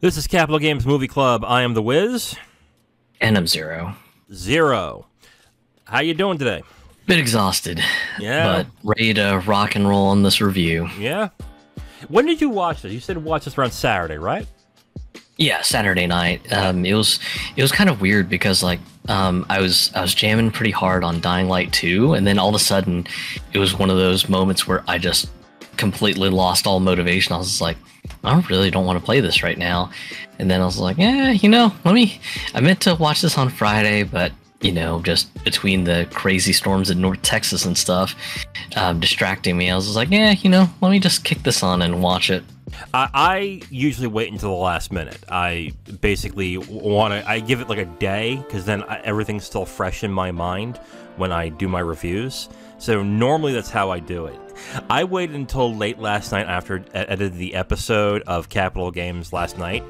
This is Capital Games Movie Club. I am the Wiz. And I'm Zero. Zero. How you doing today? Bit exhausted. Yeah. But ready to rock and roll on this review. Yeah. When did you watch this? You said watch this around Saturday, right? Yeah, Saturday night. It was kind of weird because I was jamming pretty hard on Dying Light 2, and then all of a sudden it was one of those moments where I just completely lost all motivation. I was just like, I really don't want to play this right now. And then I was like, yeah, I meant to watch this on Friday, but just between the crazy storms in North Texas and stuff distracting me, I was just like, yeah, let me just kick this on and watch it. I usually wait until the last minute. I basically I give it like a day, because then everything's still fresh in my mind when I do my reviews. So normally that's how I do it. I waited until late last night after I edited the episode of Capital Games last night,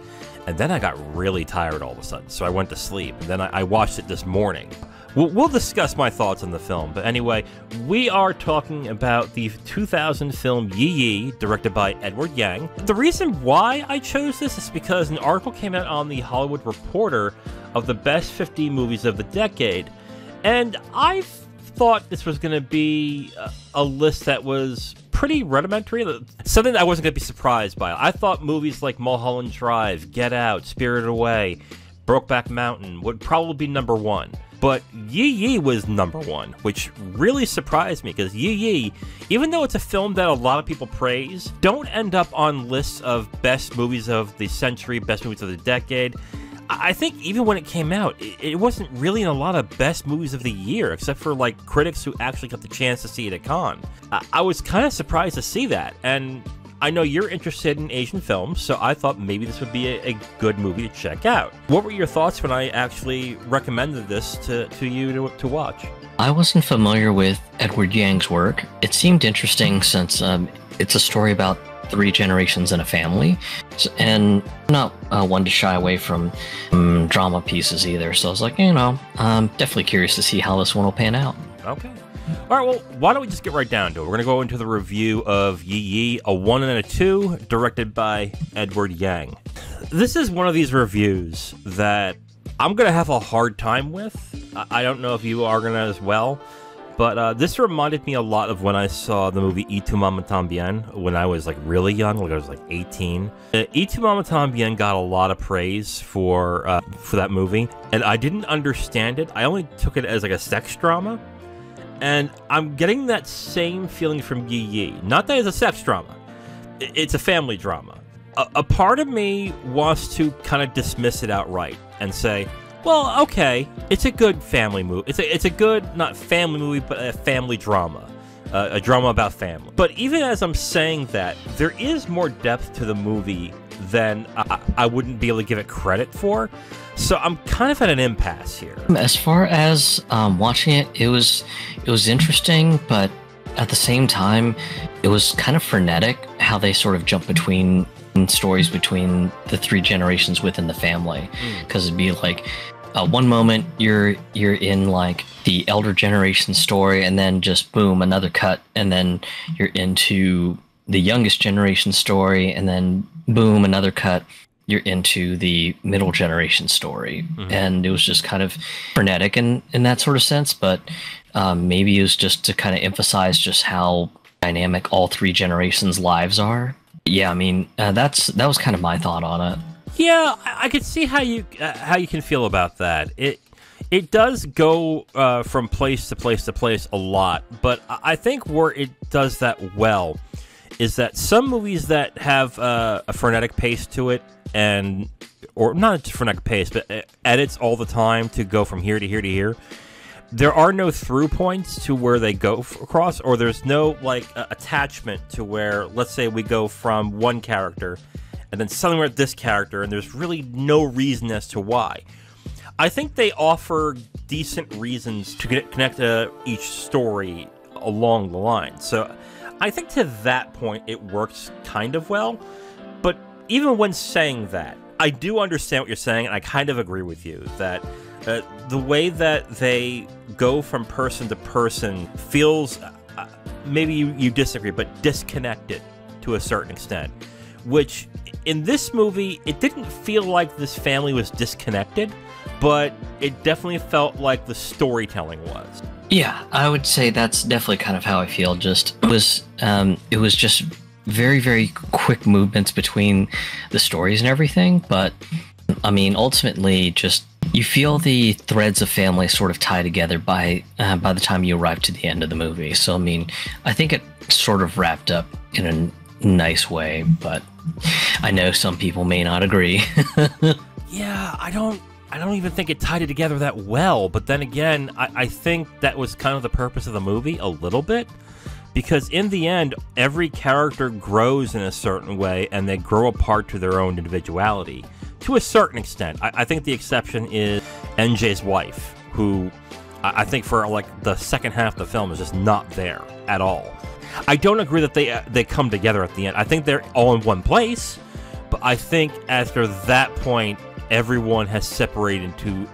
and then I got really tired all of a sudden, so I went to sleep. And then I watched it this morning. We'll discuss my thoughts on the film, but anyway, we are talking about the 2000 film Yi Yi, directed by Edward Yang. The reason why I chose this is because an article came out on the Hollywood Reporter of the best 50 movies of the decade, and I thought this was going to be a list that was pretty rudimentary, something that I wasn't going to be surprised by. I thought movies like Mulholland Drive, Get Out, Spirited Away, Brokeback Mountain would probably be number one. But Yi Yi was number one, which really surprised me, because Yi Yi, even though it's a film that a lot of people praise, don't end up on lists of best movies of the century, best movies of the decade. I think even when it came out, it wasn't really in a lot of best movies of the year, except for like critics who actually got the chance to see it at Cannes. I was kind of surprised to see that, and I know you're interested in Asian films, so I thought maybe this would be a good movie to check out. What were your thoughts when I actually recommended this to you to watch? I wasn't familiar with Edward Yang's work. It seemed interesting since it's a story about 3 generations in a family, and I'm not one to shy away from drama pieces either, so I was like, I'm definitely curious to see how this one will pan out. Okay. All right, well, why don't we just get right down to it? We're going to go into the review of Yi Yi, a 1 and a 2, directed by Edward Yang. This is one of these reviews that I'm going to have a hard time with. I don't know if you are going to as well, but this reminded me a lot of when I saw the movie Y Tu Mamá También when I was like really young, like I was like 18. Y Tu Mamá También got a lot of praise for that movie, and I didn't understand it. I only took it as like a sex drama. And I'm getting that same feeling from Yi Yi. Not that it's a sex drama. It's a family drama. A part of me wants to kind of dismiss it outright and say, well, okay, it's a good family movie. It's a good, not family movie, but a family drama. A drama about family. But even as I'm saying that, there is more depth to the movie than I wouldn't be able to give it credit for. So I'm kind of at an impasse here. As far as watching it, it was interesting, but at the same time, it was kind of frenetic how they sort of jump between stories between the 3 generations within the family. Because it'd be like one moment you're in like the elder generation story, and then just boom, another cut, and then you're into the youngest generation story, and then boom, another cut, you're into the middle generation story. And it was just kind of frenetic in that sort of sense, but maybe it was just to kind of emphasize just how dynamic all 3 generations' lives are. Yeah, I mean, that was kind of my thought on it. Yeah, I could see how you can feel about that. It does go from place to place to place a lot, but I think where it does that well is that some movies that have a frenetic pace to it, or not a frenetic pace, but edits all the time to go from here to here to here, there are no through points to where they go across, or there's no like attachment to where, let's say we go from one character and then suddenly we're at this character, and there's really no reason as to why. I think they offer decent reasons to connect each story along the line. So I think to that point it works kind of well. But even when saying that, I do understand what you're saying, and I kind of agree with you that the way that they go from person to person feels, maybe you disagree, but disconnected to a certain extent. which in this movie, it didn't feel like this family was disconnected, but it definitely felt like the storytelling was. Yeah, I would say that's definitely kind of how I feel. It was just very, very quick movements between the stories and everything. But I mean, ultimately, just you feel the threads of family sort of tie together by the time you arrive to the end of the movie. So I mean, I think it sort of wrapped up in a nice way, but I know some people may not agree. Yeah, I don't even think it tied it together that well. But then again, I think that was kind of the purpose of the movie a little bit. Because in the end, every character grows in a certain way, and they grow apart to their own individuality. To a certain extent. I think the exception is NJ's wife, who I think for like the second half of the film is just not there at all. I don't agree that they come together at the end. I think they're all in one place, but I think after that point, everyone has separated into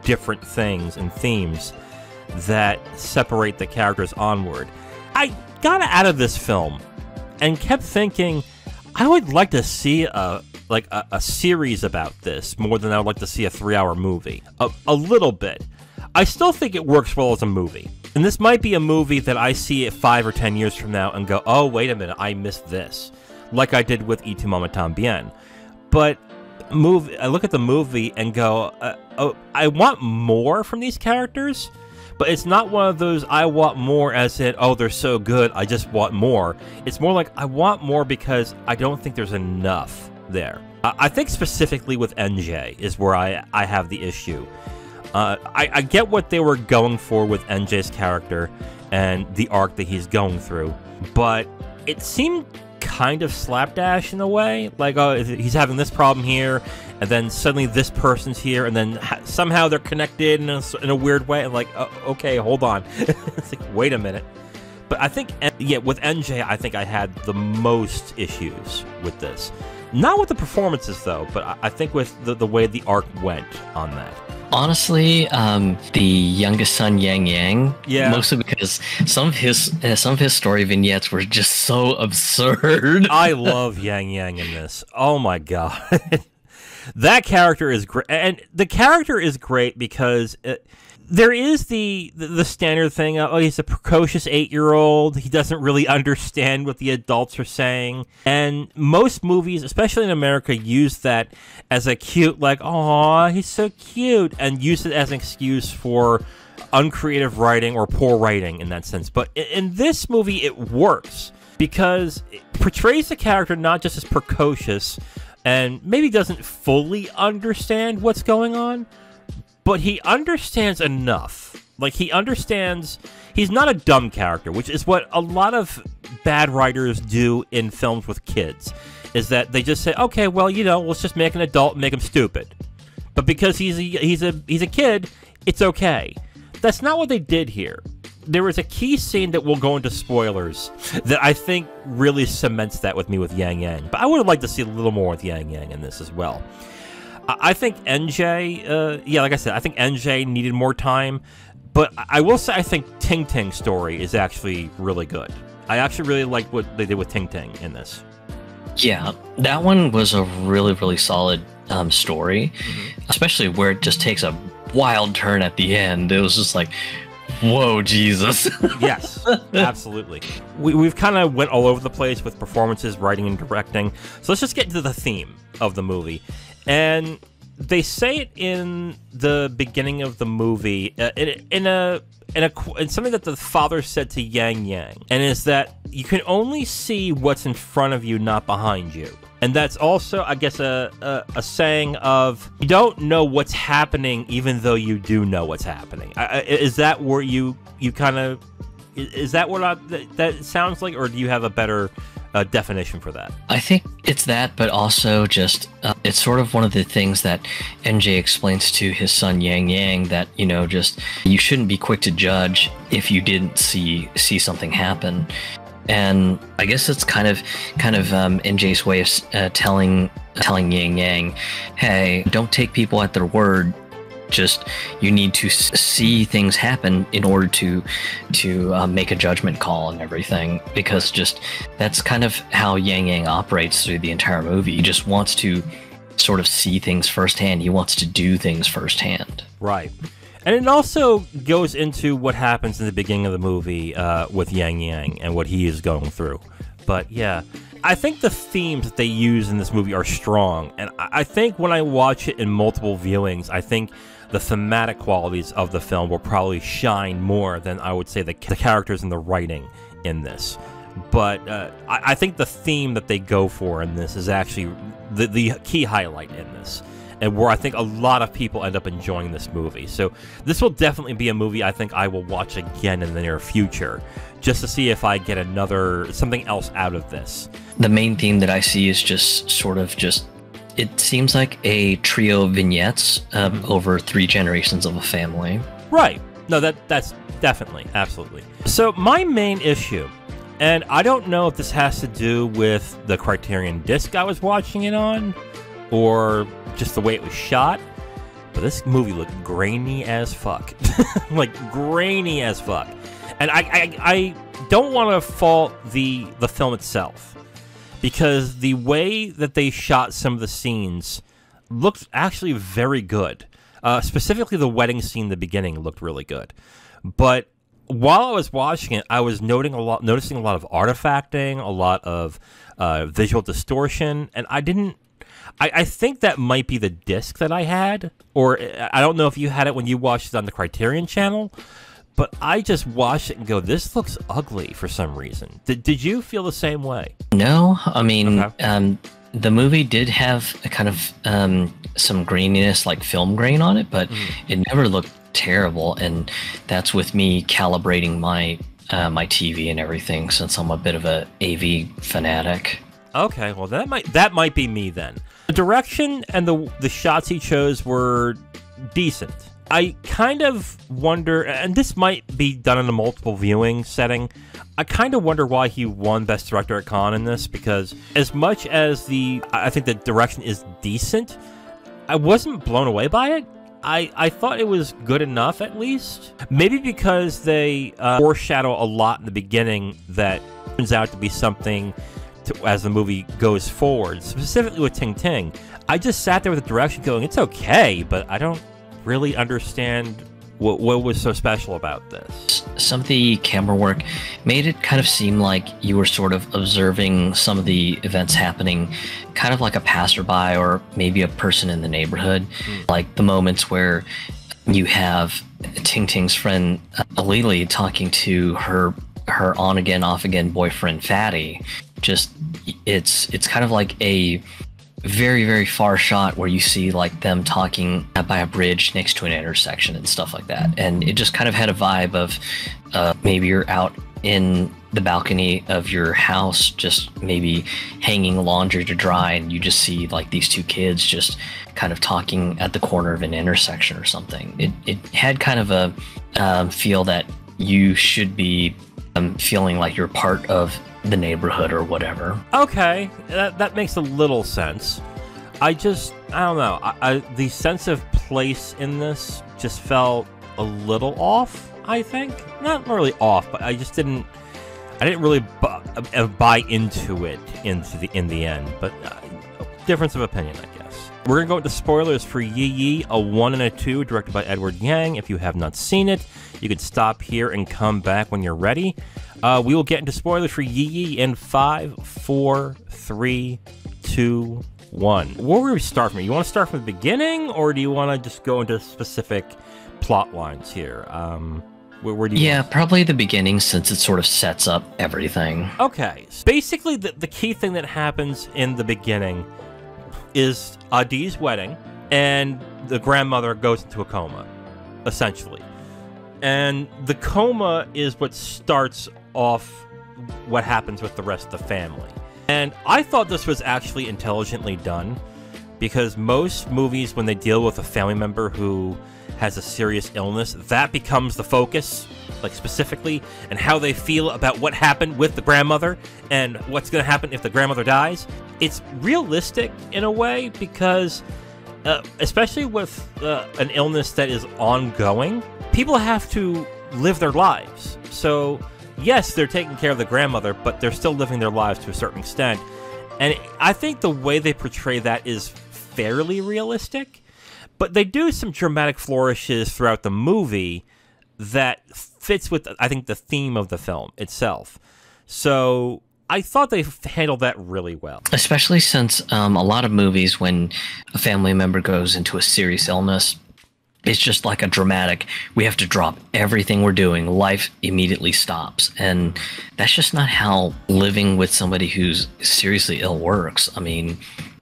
different things and themes that separate the characters onward. I got out of this film and kept thinking, I would like to see a series about this more than I would like to see a 3-hour movie. A little bit. I still think it works well as a movie. And this might be a movie that I see it 5 or 10 years from now and go, oh, wait a minute, I missed this. Like I did with Y Tu Mamá También. But I look at the movie and go, oh, I want more from these characters. But it's not one of those I want more as in, oh, they're so good, I just want more. It's more like I want more because I don't think there's enough there. I think specifically with NJ is where I have the issue. I get what they were going for with NJ's character and the arc that he's going through, but it seemed kind of slapdash in a way. Like, oh, he's having this problem here, and then suddenly this person's here, and then somehow they're connected in a weird way. And like, okay, hold on. It's like, wait a minute. But I think, yeah, with NJ, I think I had the most issues with this. Not with the performances, though, but I think with the way the arc went on that. Honestly, the youngest son Yang Yang, yeah, mostly because some of his story vignettes were just so absurd. I love Yang Yang in this. Oh my god, that character is great, and the character is great because there is the standard thing. Oh, he's a precocious 8-year-old. He doesn't really understand what the adults are saying. And most movies, especially in America, use that as a cute, like, aw, he's so cute, and use it as an excuse for uncreative writing or poor writing in that sense. But in this movie, it works because it portrays the character not just as precocious and maybe doesn't fully understand what's going on, but he understands enough. Like, he understands... He's not a dumb character, which is what a lot of bad writers do in films with kids, is that they just say, okay, well, you know, let's just make an adult and make him stupid. But because he's a kid, it's okay. That's not what they did here. There was a key scene that will go into spoilers that I think really cements that with me with Yang Yang. But I would have liked to see a little more with Yang Yang in this as well. I think NJ, yeah, like I said, I think NJ needed more time, but I will say I think Ting Ting's story is actually really good. I actually really like what they did with Ting Ting in this. Yeah, that one was a really, really solid story, especially where it just takes a wild turn at the end. It was just like, whoa, Jesus. Yes, absolutely. We've kind of went all over the place with performances, writing, and directing, so let's just get into the theme of the movie. And they say it in the beginning of the movie, in something that the father said to Yang Yang, and is that you can only see what's in front of you, not behind you. And that's also, I guess, a saying of you don't know what's happening, even though you do know what's happening. Is that where you kind of? Is that what that sounds like, or do you have a better definition for that? I think it's that, but also just it's sort of one of the things that NJ explains to his son Yang Yang, that, you know, just you shouldn't be quick to judge if you didn't see something happen. And I guess it's kind of NJ's way of telling Yang Yang, hey, don't take people at their word. just you need to see things happen in order to make a judgment call and everything, because just that's kind of how Yang Yang operates through the entire movie. He just wants to sort of see things firsthand. He wants to do things firsthand. Right. And it also goes into what happens in the beginning of the movie with Yang Yang and what he is going through. But yeah, I think the themes that they use in this movie are strong. And I think when I watch it in multiple viewings, I think the thematic qualities of the film will probably shine more than I would say the characters and the writing in this. But I think the theme that they go for in this is actually the key highlight in this, and where I think a lot of people end up enjoying this movie. So this will definitely be a movie I think I will watch again in the near future, just to see if I get something else out of this. The main theme that I see is just sort of it seems like a trio of vignettes over 3 generations of a family. Right. No, that's definitely, absolutely. So my main issue, and I don't know if this has to do with the Criterion disc I was watching it on, or just the way it was shot, but this movie looked grainy as fuck. Like, grainy as fuck. And I don't want to fault the film itself, because the way that they shot some of the scenes looked actually very good. Specifically, the wedding scene in the beginning looked really good. But while I was watching it, I was noticing a lot of artifacting, a lot of visual distortion, and I think that might be the disc that I had, or I don't know if you had it when you watched it on the Criterion channel, but I just watched it and go, this looks ugly for some reason. Did you feel the same way? No, I mean, okay. The movie did have a kind of some graininess, like film grain on it, but it never looked terrible, and that's with me calibrating my my TV and everything, since I'm a bit of a AV fanatic. Okay, well that might be me then. The direction and the shots he chose were decent. I kind of wonder, and this might be done in a multiple viewing setting, I kind of wonder why he won Best Director at Cannes in this, because as much as I think the direction is decent, I wasn't blown away by it. I thought it was good enough, at least. Maybe because they foreshadow a lot in the beginning that turns out to be something as the movie goes forward, specifically with Ting Ting. I just sat there with the direction going, it's okay, but I don't really understand what was so special about this. Some of the camera work made it kind of seem like you were sort of observing some of the events happening kind of like a passerby or maybe a person in the neighborhood. Like the moments where you have Ting Ting's friend Lily talking to her on-again, off-again boyfriend Fatty. Just it's kind of like a very, very far shot where you see like them talking by a bridge next to an intersection and stuff like that. And it just kind of had a vibe of maybe you're out in the balcony of your house, just maybe hanging laundry to dry, and you just see like these 2 kids just kind of talking at the corner of an intersection or something. It had kind of a feel that you should be feeling like you're part of the neighborhood or whatever. Okay, that makes a little sense. I don't know. The sense of place in this just felt a little off, I think. Not really off, but I didn't really buy into it in the end. But difference of opinion, I guess. We're going to go into spoilers for Yi Yi, a 1 and a 2, directed by Edward Yang. If you have not seen it, you can stop here and come back when you're ready. We will get into spoilers for Yi Yi in 5, 4, 3, 2, 1. Where do we start from? You want to start from the beginning, or do you want to just go into specific plot lines here? Where do you? Yeah, probably the beginning, since it sort of sets up everything. Okay, so basically the key thing that happens in the beginning is Adi's wedding, and the grandmother goes into a coma, essentially. And the coma is what starts off what happens with the rest of the family. And I thought this was actually intelligently done, because most movies, when they deal with a family member who has a serious illness, that becomes the focus, like specifically, and how they feel about what happened with the grandmother and what's going to happen if the grandmother dies. It's realistic in a way, because especially with an illness that is ongoing, people have to live their lives. So, yes, they're taking care of the grandmother, but they're still living their lives to a certain extent. And I think the way they portray that is fairly realistic, but they do some dramatic flourishes throughout the movie that fits with, I think, the theme of the film itself. So I thought they handled that really well. Especially since a lot of movies, when a family member goes into a serious illness, it's just like a dramatic, we have to drop everything we're doing. Life immediately stops. And that's just not how living with somebody who's seriously ill works. I mean,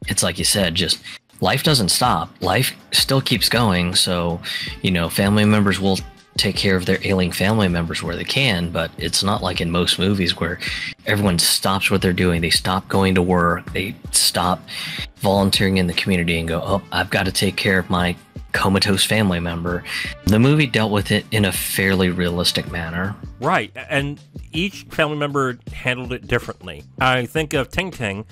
it's like you said, just life doesn't stop. Life still keeps going. So, family members will take care of their ailing family members where they can, but it's not like in most movies where everyone stops what they're doing. They stop going to work. They stop volunteering in the community and go, oh, I've got to take care of my comatose family member. The movie dealt with it in a fairly realistic manner. Right, and each family member handled it differently. I think of Ting Ting,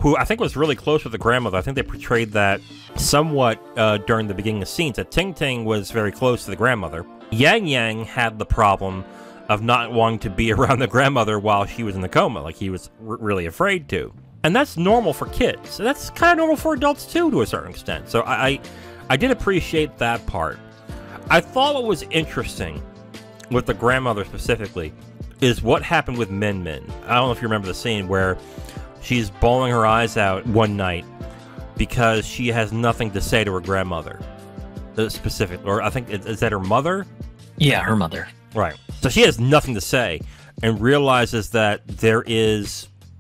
who I think was really close with the grandmother. I think they portrayed that somewhat during the beginning of scenes, that Ting Ting was very close to the grandmother. Yang Yang had the problem of not wanting to be around the grandmother while she was in the coma, like he was really afraid to. And that's normal for kids. And that's kind of normal for adults too, to a certain extent. So I did appreciate that part. I thought what was interesting with the grandmother specifically is what happened with Min Min. I don't know if you remember the scene where she's bawling her eyes out one night because she has nothing to say to her grandmother. Specifically, or I think, is that her mother? Yeah, her mother. Right. So she has nothing to say and realizes that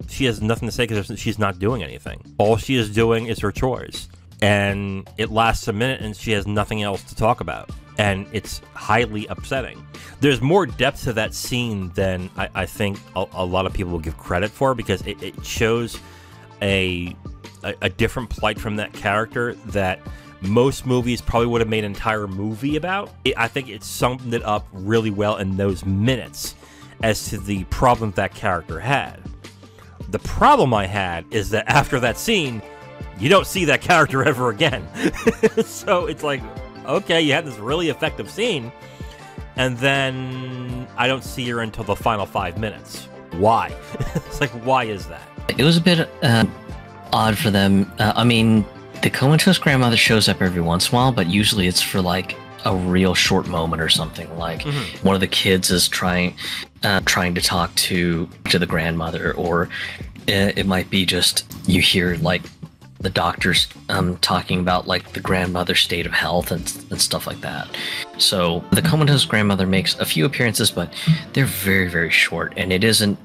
she has nothing to say because she's not doing anything. All she is doing is her chores. And it lasts a minute and she has nothing else to talk about. And it's highly upsetting. There's more depth to that scene than I think a lot of people will give credit for, because it shows a different plight from that character that most movies probably would have made an entire movie about. I think it summed it up really well in those minutes as to the problem that character had. The problem I had is that after that scene, you don't see that character ever again. So it's like, okay, you had this really effective scene, and then I don't see her until the final 5 minutes. Why? It's like, why is that? It was a bit odd for them. I mean, the comatose grandmother shows up every once in a while, but usually it's for like a real short moment or something. Like one of the kids is trying to talk to the grandmother, or it might be just you hear like the doctors talking about like the grandmother's state of health and stuff like that. So the comatose grandmother makes a few appearances, but they're very, very short, and it isn't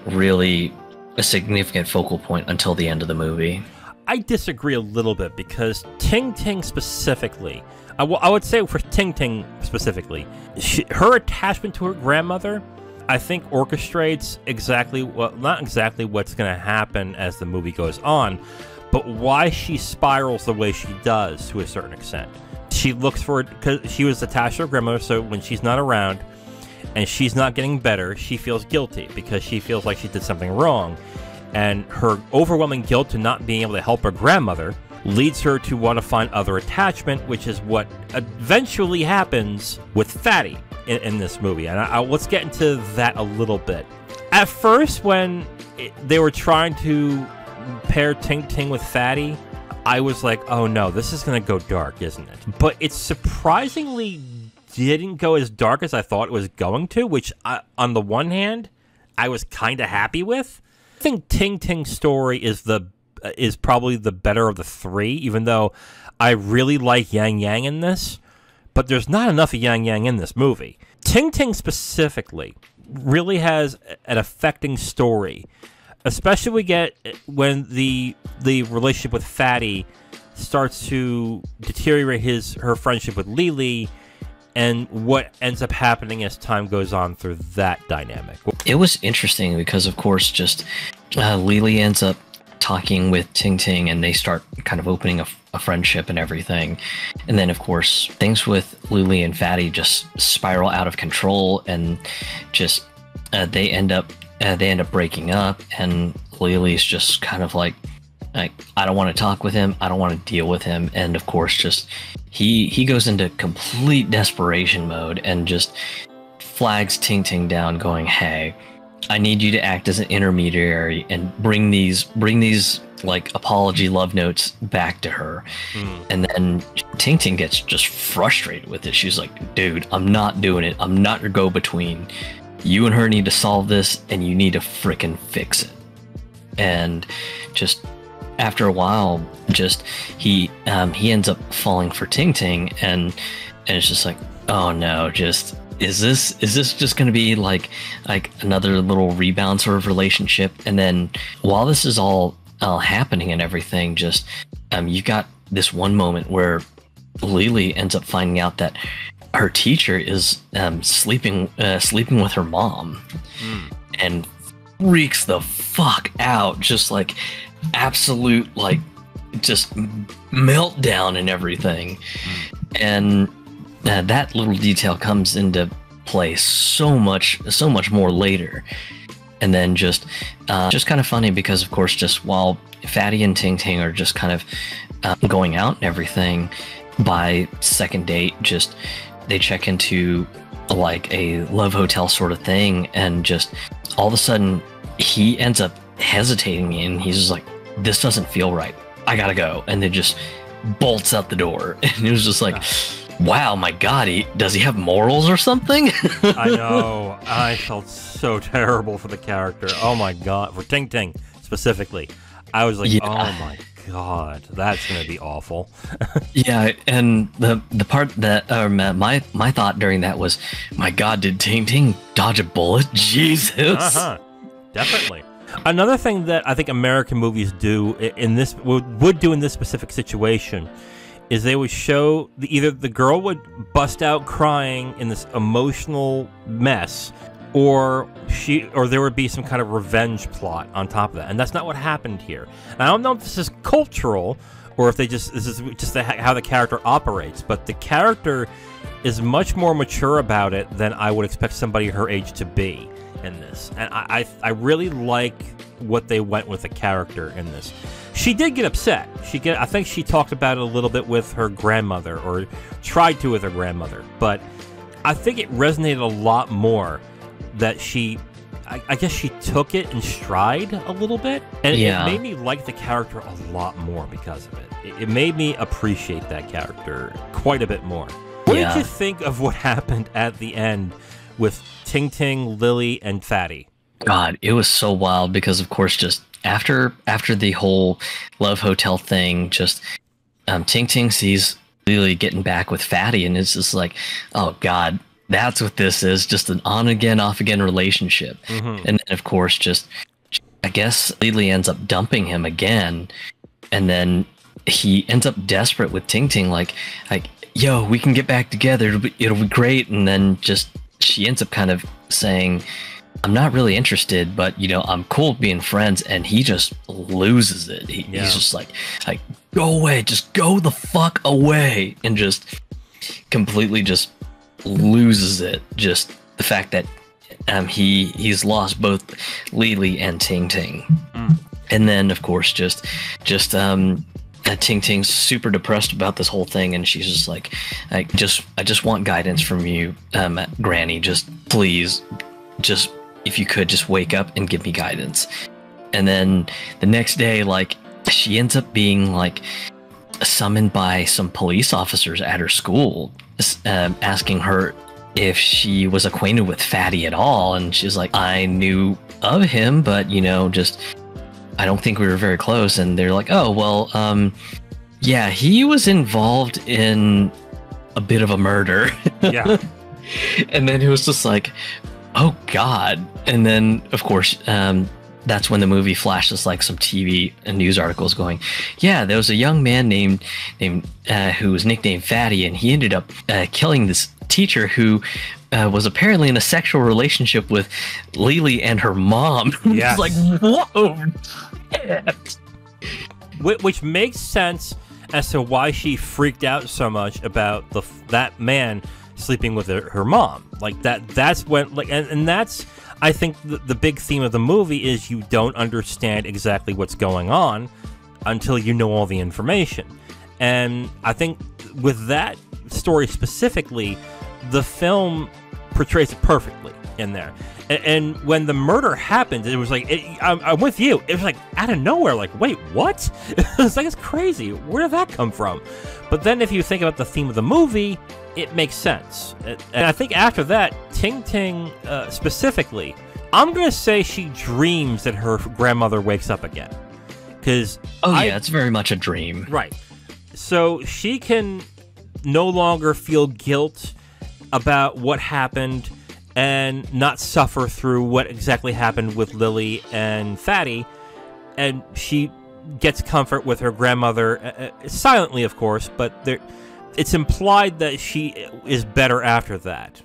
really a significant focal point until the end of the movie. I disagree a little bit, because Ting Ting specifically, I would say for Ting Ting specifically, her attachment to her grandmother, I think orchestrates not exactly what's going to happen as the movie goes on, but why she spirals the way she does to a certain extent. She looks for it because she was attached to her grandmother, so when she's not around and she's not getting better, she feels guilty because she feels like she did something wrong. And her overwhelming guilt to not being able to help her grandmother leads her to want to find other attachment, which is what eventually happens with Fatty in this movie. And let's get into that a little bit. At first, when they were trying to pair Ting Ting with Fatty, I was like, oh no, this is going to go dark, isn't it? But it surprisingly didn't go as dark as I thought it was going to, which on the one hand, I was kind of happy with. I think Ting Ting's story is probably the better of the three, even though I really like Yang Yang in this, but there's not enough of Yang Yang in this movie. Ting Ting specifically really has an affecting story, especially when the relationship with Fatty starts to deteriorate her friendship with Lily, and what ends up happening as time goes on through that dynamic. It was interesting because, of course, just Lily ends up talking with Ting Ting, and they start kind of opening a friendship and everything. And then, of course, things with Lily and Fatty just spiral out of control, and just they end up breaking up, and Lily's just kind of like like, I don't want to talk with him. I don't want to deal with him. And of course, just he goes into complete desperation mode and just flags Ting Ting down, going, "Hey, I need you to act as an intermediary and bring these like apology love notes back to her." And then Ting Ting gets just frustrated with it. She's like, "Dude, I'm not doing it. I'm not your go-between. You and her need to solve this, and you need to frickin' fix it." And just after a while, just he ends up falling for Ting Ting, and it's just like, oh no, just is this just going to be like another little rebound sort of relationship? And then while this is all happening and everything, just you got this one moment where Lily ends up finding out that her teacher is sleeping with her mom, and freaks the fuck out, just like absolute like just meltdown and everything. And that little detail comes into play so much more later. And then just kind of funny because, of course, just while Fatty and Ting Ting are just kind of going out and everything, by second date, just they check into like a love hotel sort of thing, and just all of a sudden he ends up hesitating, and he's just like, "This doesn't feel right. I gotta go," and then just bolts out the door. And it was just like, wow, my God, does he have morals or something? I know. I felt so terrible for the character. Oh my God, for Ting Ting specifically. I was like, oh my God, that's gonna be awful. Yeah, and the part that my thought during that was, my God, did Ting Ting dodge a bullet? Jesus. Definitely. Another thing that I think American movies do in this would do in this specific situation is they would show either the girl would bust out crying in this emotional mess, or there would be some kind of revenge plot on top of that, and that's not what happened here. And I don't know if this is cultural or if this is just how the character operates, but the character is much more mature about it than I would expect somebody her age to be in this. And I really like what they went with the character in this. She did get upset. I think she talked about it a little bit with her grandmother, or tried to with her grandmother, but I think it resonated a lot more that I guess she took it in stride a little bit, and it made me like the character a lot more because of it. It made me appreciate that character quite a bit more. What did you think of what happened at the end with Ting Ting, Lily, and Fatty? God, it was so wild because, of course, just after the whole love hotel thing, just Ting Ting sees Lily getting back with Fatty, and it's just like, oh God, that's what this is, just an on again, off again relationship. And then, of course, just I guess Lily ends up dumping him again, and then he ends up desperate with Ting Ting, like yo, we can get back together, it'll be great. And then just she ends up kind of saying, I'm not really interested, but I'm cool being friends. And he just loses it. He's just like, go away, just go the fuck away, and just completely just loses it. Just the fact that he's lost both Lily and Ting Ting. And then, of course, just Ting Ting's super depressed about this whole thing, and she's just like, I just want guidance from you, Granny. Just please, just if you could just wake up and give me guidance. And then the next day, like, she ends up being like summoned by some police officers at her school, asking her if she was acquainted with Fatty at all. And she's like, I knew of him, but just I don't think we were very close. And they're like, oh, well, yeah, he was involved in a bit of a murder. Yeah. And then it was just like, oh God. And then, of course, that's when the movie flashes like some TV and news articles going, yeah, there was a young man named who was nicknamed Fatty, and he ended up killing this teacher who was apparently in a sexual relationship with Lily and her mom. Yes. It's like, whoa. Which makes sense as to why she freaked out so much about that man sleeping with her mom. Like that's when, like, and that's, I think the big theme of the movie is you don't understand exactly what's going on until you know all the information. And I think with that story specifically, the film portrays it perfectly in there. And when the murder happened, it was like, I'm with you. It was like out of nowhere, like, wait, what? It's like, it's crazy. Where did that come from? But then if you think about the theme of the movie, it makes sense. And I think after that, Ting Ting specifically, I'm going to say she dreams that her grandmother wakes up again. Because it's very much a dream. Right. So she can no longer feel guilt about what happened and not suffer through what exactly happened with Lily and Fatty, and she gets comfort with her grandmother, silently of course, but it's implied that she is better after that,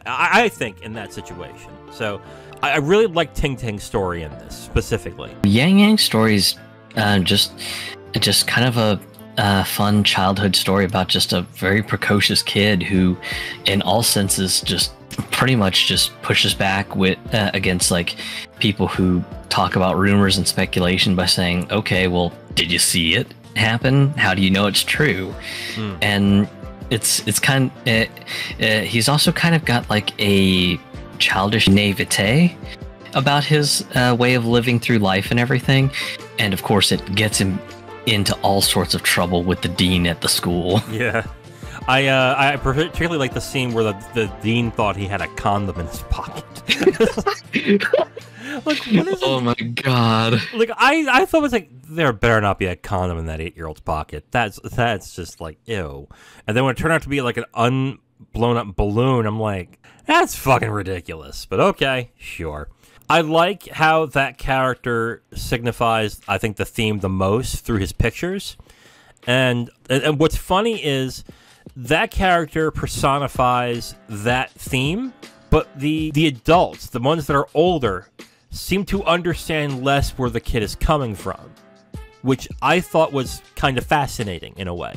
I think, in that situation. So I really like Ting Ting's story in this, specifically. Yang Yang's story is just kind of a fun childhood story about just a very precocious kid who, in all senses, just pretty much just pushes back with against like people who talk about rumors and speculation by saying, okay, well, did you see it happen? How do you know it's true? And it's kind of, he's also kind of got like a childish naivete about his way of living through life and everything. And of course it gets him into all sorts of trouble with the dean at the school. Yeah. I particularly like the scene where the dean thought he had a condom in his pocket. Like, what is oh my god! Like, I thought it was like, there better not be a condom in that 8-year-old's pocket. That's just like, ew. And then when it turned out to be like an unblown up balloon, I'm like, that's fucking ridiculous. But okay, sure. I like how that character signifies, I think, the theme the most through his pictures. And what's funny is that character personifies that theme, but the adults, the ones that are older, seem to understand less where the kid is coming from, which I thought was kind of fascinating in a way,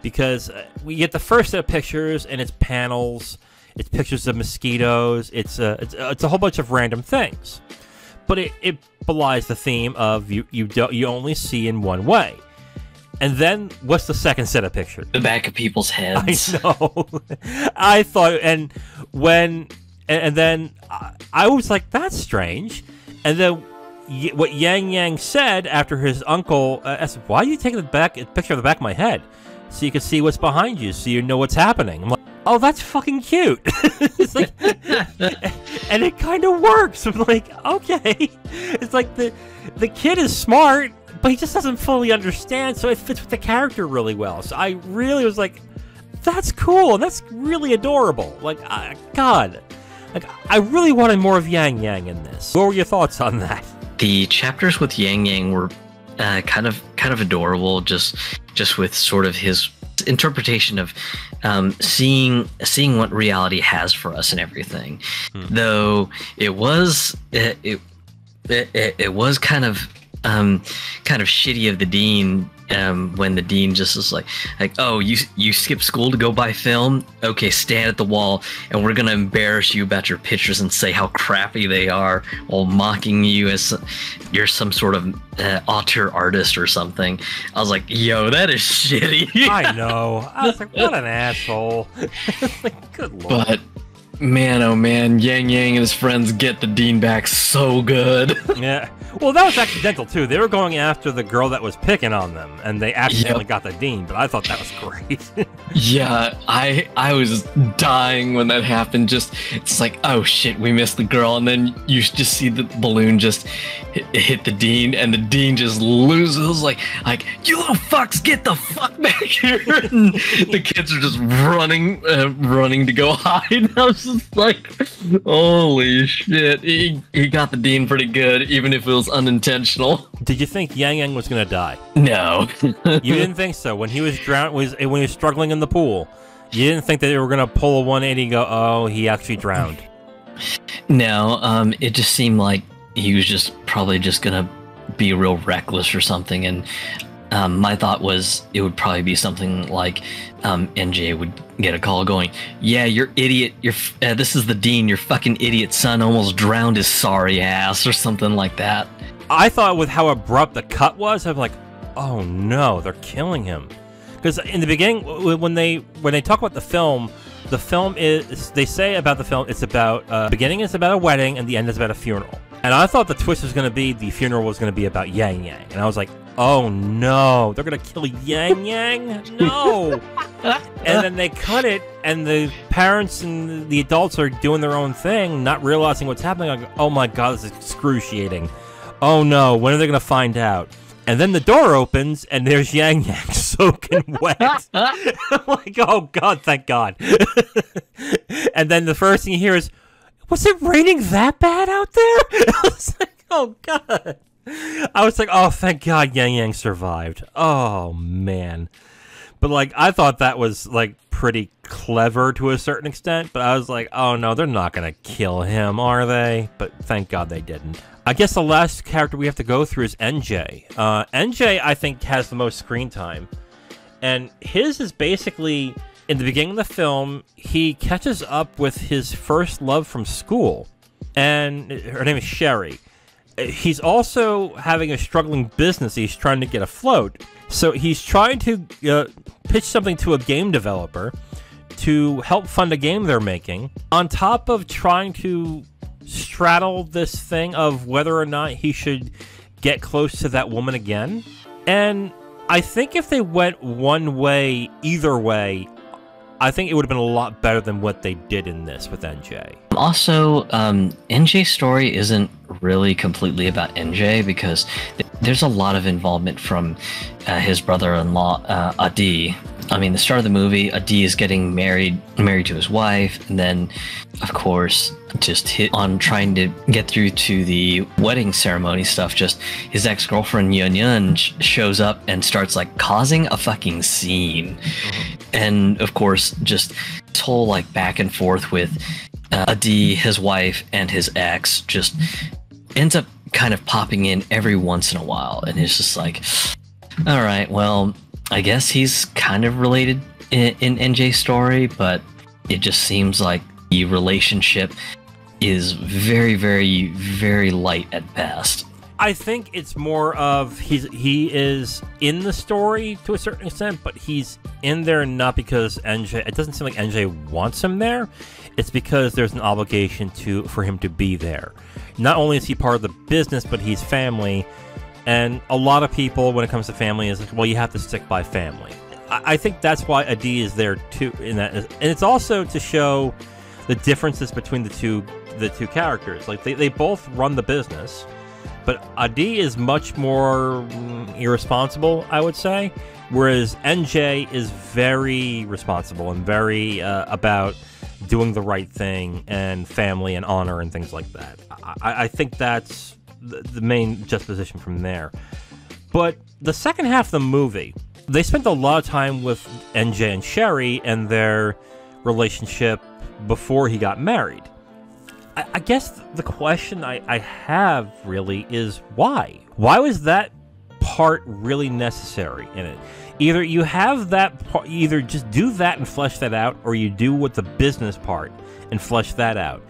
because we get the first set of pictures and it's panels, it's pictures of mosquitoes, it's a whole bunch of random things, but it belies the theme of you only see in one way. And then, what's the second set of pictures? The back of people's heads. I know. I thought, and then I was like, that's strange. And then what Yang Yang said after his uncle asked, why are you taking a picture of the back of my head? So you can see what's behind you, so you know what's happening. I'm like, oh, that's fucking cute. It's like, and it kind of works. I'm like, okay. It's like the kid is smart, but he just doesn't fully understand, so it fits with the character really well. So I really was like, that's cool, and that's really adorable. Like, God. Like, I really wanted more of Yang Yang in this. What were your thoughts on that? The chapters with Yang Yang were kind of adorable, just with sort of his interpretation of seeing what reality has for us and everything. Though it was kind of shitty of the dean when the dean just was like, oh, you skipped school to go buy film? Okay, stand at the wall and we're gonna embarrass you about your pictures and say how crappy they are, while mocking you as you're some sort of auteur artist or something. I was like, yo, that is shitty. I know. I was like, what an asshole. Like, good lord. But man, oh man, Yang Yang and his friends get the dean back so good. Yeah. Well, that was accidental, too. They were going after the girl that was picking on them, and they accidentally got the dean, but I thought that was great. Yeah, I was dying when that happened. It's like, oh shit, we missed the girl, and then you just see the balloon just hit the dean, and the dean just loses, like, you little fucks, get the fuck back here! And the kids are just running to go hide. I was just like, holy shit, he got the dean pretty good, even if it was unintentional. Did you think Yang Yang was gonna die? No. You didn't think so? When he was when he was struggling in the pool, you didn't think that they were gonna pull a 180 and go, oh, he actually drowned? No, it just seemed like he was just probably just gonna be real reckless or something, and my thought was it would probably be something like NJ would get a call going, yeah, you're idiot, this is the dean, your fucking idiot son almost drowned his sorry ass, or something like that. I thought with how abrupt the cut was, I'm like, oh no, they're killing him. Because in the beginning, when they talk about the film is, they say about the film, it's about, beginning is about a wedding and the end is about a funeral. And I thought the twist was going to be the funeral was going to be about Yang Yang. And I was like, oh no, they're going to kill Yang Yang? No! And then they cut it, and the parents and the adults are doing their own thing, not realizing what's happening. Like, oh my god, this is excruciating. Oh no, when are they going to find out? And then the door opens, and there's Yang Yang soaking wet. I'm like, oh god, thank god. And then the first thing you hear is, was it raining that bad out there? I was like, oh god. I was like, oh, thank god Yang Yang survived. Oh man. But like, I thought that was like pretty clever to a certain extent, but I was like, oh no, they're not gonna kill him, are they? But thank god they didn't. I guess the last character we have to go through is NJ. NJ, I think, has the most screen time. And his is basically, in the beginning of the film, he catches up with his first love from school. And her name is Sherry. He's also having a struggling business he's trying to get afloat. So he's trying to pitch something to a game developer to help fund a game they're making, on top of trying to straddle this thing of whether or not he should get close to that woman again. And I think if they went one way, either way, I think it would have been a lot better than what they did in this with NJ. Also, NJ's story isn't really completely about NJ, because there's a lot of involvement from his brother-in-law, Adi. I mean, the start of the movie, Adi is getting married to his wife, and then, of course, just hit on trying to get through to the wedding ceremony stuff. Just his ex-girlfriend Yun Yun shows up and starts like causing a fucking scene. And of course, just this whole like back and forth with Adi, his wife, and his ex just ends up kind of popping in every once in a while. And it's just like, all right, well, I guess he's kind of related in NJ's story, but it just seems like the relationship is very, very, very light at best. I think it's more of he is in the story to a certain extent, but he's in there not because NJ. It doesn't seem like NJ wants him there. It's because there's an obligation for him to be there. Not only is he part of the business, but he's family. And a lot of people, when it comes to family, is like, well, you have to stick by family. I think that's why Adi is there too. In that, and it's also to show the differences between the two characters. Like they both run the business. But Adi is much more irresponsible, I would say, whereas NJ is very responsible and very about doing the right thing and family and honor and things like that. I think that's the main juxtaposition from there. But the second half of the movie, they spent a lot of time with NJ and Sherry and their relationship before he got married. I guess the question I have really is why? Why was that part really necessary in it? Either you have that part, either just do that and flesh that out, or you do with the business part and flesh that out.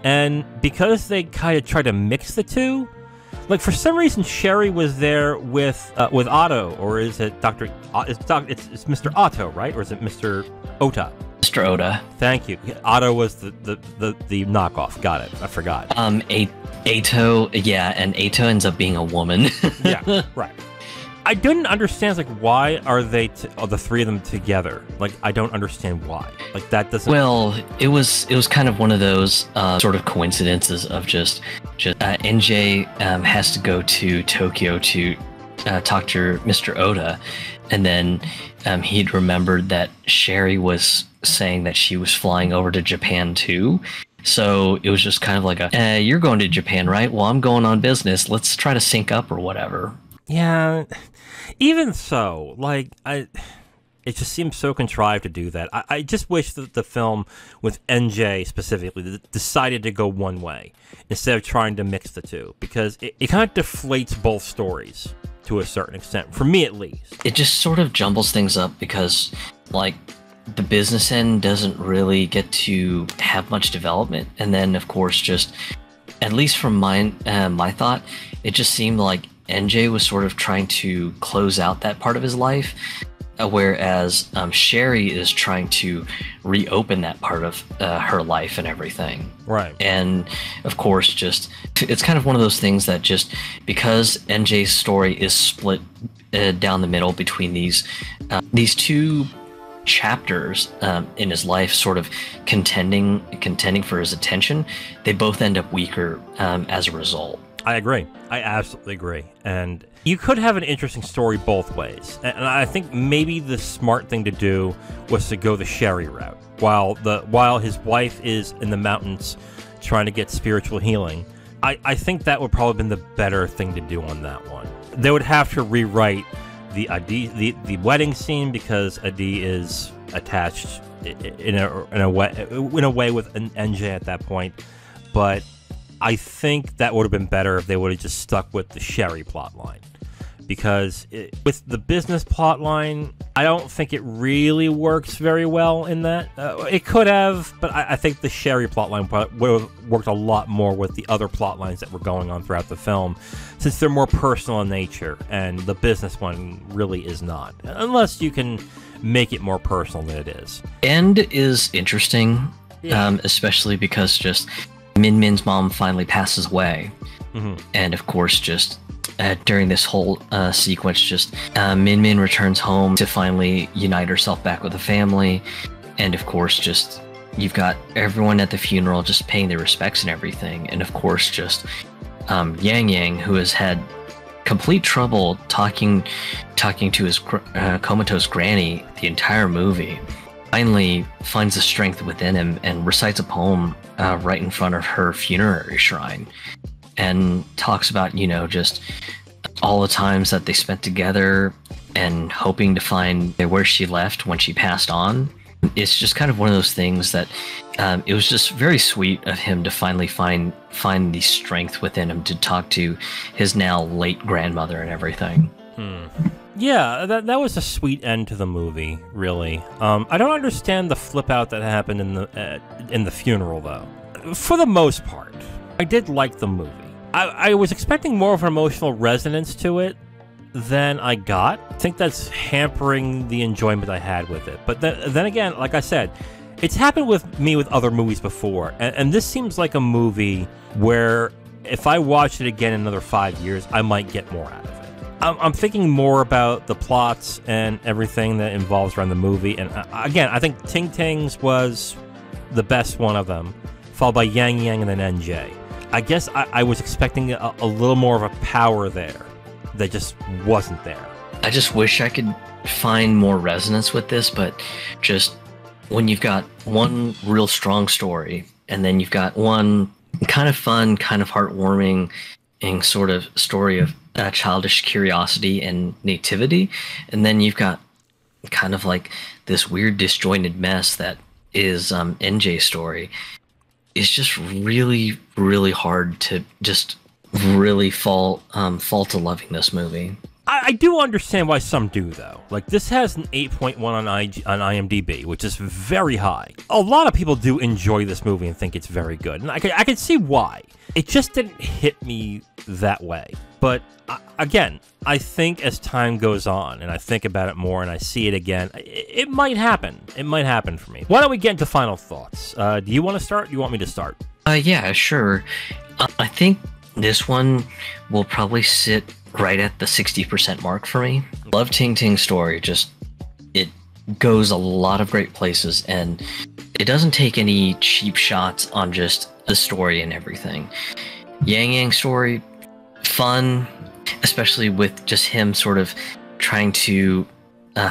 And because they kind of try to mix the two, like for some reason Sherry was there with Otto, or is it Dr. It's Mr. Otto, right? Or is it Mr. Ota? Mr. Oda. Thank you. Otto was the knockoff. Got it. I forgot. Ato, yeah, and Ato ends up being a woman. Yeah, right. I didn't understand, like, why are they the three of them together? Like, I don't understand why. Like, that doesn't. Well, it was kind of one of those sort of coincidences of just NJ has to go to Tokyo to talk to Mr. Oda, and then he'd remembered that Sherry was saying that she was flying over to Japan too. So it was just kind of like you're going to Japan, right? Well, I'm going on business. Let's try to sync up or whatever. Yeah, even so, like, it just seems so contrived to do that. I just wish that the film with NJ specifically decided to go one way instead of trying to mix the two, because it kind of deflates both stories to a certain extent, for me at least. It just sort of jumbles things up because, like, the business end doesn't really get to have much development, and then of course, just at least from my thought, it just seemed like NJ was sort of trying to close out that part of his life, whereas Sherry is trying to reopen that part of her life and everything. Right. And of course, just it's kind of one of those things that just because NJ's story is split down the middle between these two chapters in his life, sort of contending for his attention, they both end up weaker as a result. I agree. I absolutely agree. And you could have an interesting story both ways. And I think maybe the smart thing to do was to go the Sherry route. While his wife is in the mountains trying to get spiritual healing, I think that would probably have been the better thing to do on that one. They would have to rewrite the wedding scene because Adi is attached in a way with an NJ at that point. But I think that would have been better if they would have just stuck with the Sherry plotline, because with the business plotline, I don't think it really works very well in that. It could have, but I think the Sherry plotline would have worked a lot more with the other plotlines that were going on throughout the film, since they're more personal in nature, and the business one really is not, unless you can make it more personal than it is. End is interesting, especially because just Min Min's mom finally passes away. Mm-hmm. And of course, just during this whole sequence, just Min Min returns home to finally unite herself back with the family. And of course, just you've got everyone at the funeral just paying their respects and everything. And of course, just Yang Yang, who has had complete trouble talking to his comatose granny the entire movie, finally finds the strength within him and recites a poem right in front of her funerary shrine, and talks about, just all the times that they spent together and hoping to find where she left when she passed on. It's just kind of one of those things that it was just very sweet of him to finally find the strength within him to talk to his now late grandmother and everything. Yeah, that was a sweet end to the movie, really. I don't understand the flip out that happened in the funeral, though. For the most part, I did like the movie. I was expecting more of an emotional resonance to it than I got. I think that's hampering the enjoyment I had with it. But then again, like I said, it's happened with me with other movies before, and this seems like a movie where if I watched it again in another 5 years, I might get more out of it. I'm thinking more about the plots and everything that involves around the movie. And again, I think Ting Ting's was the best one of them, followed by Yang Yang and then NJ. I guess I was expecting a little more of a power there that just wasn't there. I just wish I could find more resonance with this, but just when you've got one real strong story, and then you've got one kind of fun, kind of heartwarming, and sort of story of childish curiosity and nativity, and then you've got kind of like this weird disjointed mess that is NJ's story. It's just really, really hard to just really fall to loving this movie. I do understand why some do, though. Like, this has an 8.1 on IMDb, which is very high. A lot of people do enjoy this movie and think it's very good, and I can see why. It just didn't hit me that way. But, again, I think as time goes on, and I think about it more, and I see it again, it might happen. It might happen for me. Why don't we get into final thoughts? Do you want to start? Or do you want me to start? Yeah, sure. I think this one will probably sit right at the 60% mark for me. Love Ting Ting's story. Just, it goes a lot of great places, and it doesn't take any cheap shots on just the story and everything. Yang Yang's story, fun, especially with just him sort of trying to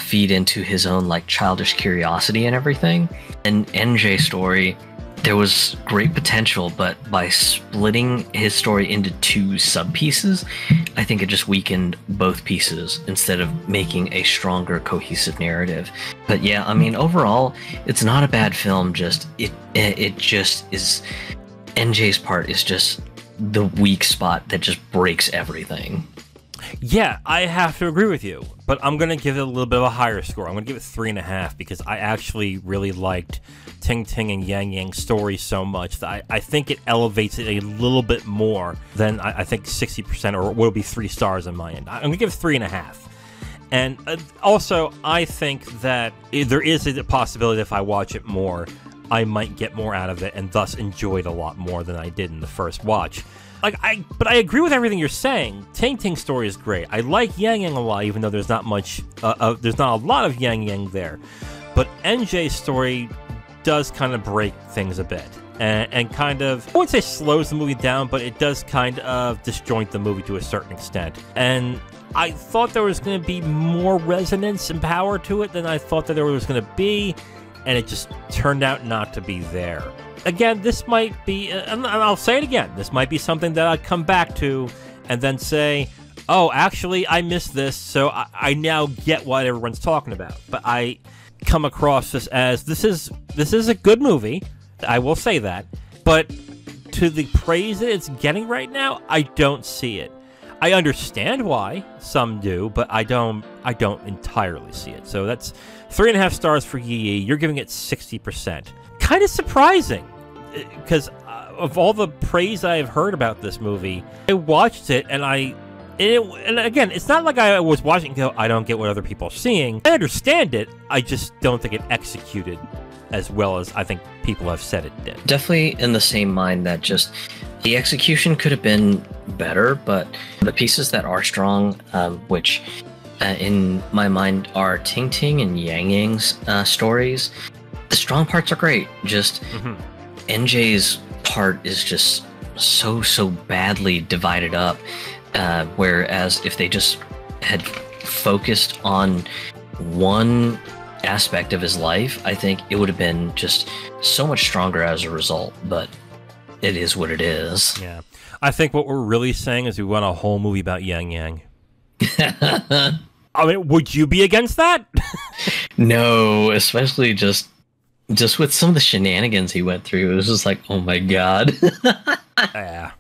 feed into his own like childish curiosity and everything. And NJ's story, there was great potential, but by splitting his story into two sub-pieces, I think it just weakened both pieces instead of making a stronger, cohesive narrative. But yeah, I mean, overall, it's not a bad film. Just it just is. NJ's part is just the weak spot that just breaks everything. Yeah, I have to agree with you, but I'm going to give it a little bit of a higher score. I'm going to give it 3.5 because I actually really liked Ting Ting and Yang Yang's story so much that I think it elevates it a little bit more than I think 60% or will be 3 stars on my end. I'm going to give it 3.5. And also, I think that there is a possibility that if I watch it more, I might get more out of it and thus enjoy it a lot more than I did in the first watch. But I agree with everything you're saying. Ting Ting's story is great. I like Yang Yang a lot, even though there's not much, there's not a lot of Yang Yang there. But NJ's story does kind of break things a bit, and kind of, I wouldn't say slows the movie down, but it does kind of disjoint the movie to a certain extent. And I thought there was going to be more resonance and power to it than I thought that there was going to be, and it just turned out not to be there. Again, this might be, and I'll say it again, this might be something that I'd come back to and then say, oh, actually, I missed this, so I now get what everyone's talking about. But I come across this as, this is a good movie, I will say that, but to the praise that it's getting right now, I don't see it. I understand why some do, but I don't entirely see it. So that's 3.5 stars for Yi Yi. You're giving it 60%. Kind of surprising, because of all the praise I've heard about this movie, I watched it and and again, it's not like I was watching and go, I don't get what other people are seeing. I understand it. I just don't think it executed as well as I think people have said it did. Definitely in the same mind that just the execution could have been better, but the pieces that are strong, which in my mind are Ting Ting and Yang Yang's stories, the strong parts are great. Just NJ's part is just so badly divided up. Whereas if they just had focused on one aspect of his life, I think it would have been just so much stronger as a result. But it is what it is. Yeah. I think what we're really saying is we want a whole movie about Yang Yang. I mean, would you be against that? No, especially just with some of the shenanigans he went through. It was just like, oh my god. Yeah.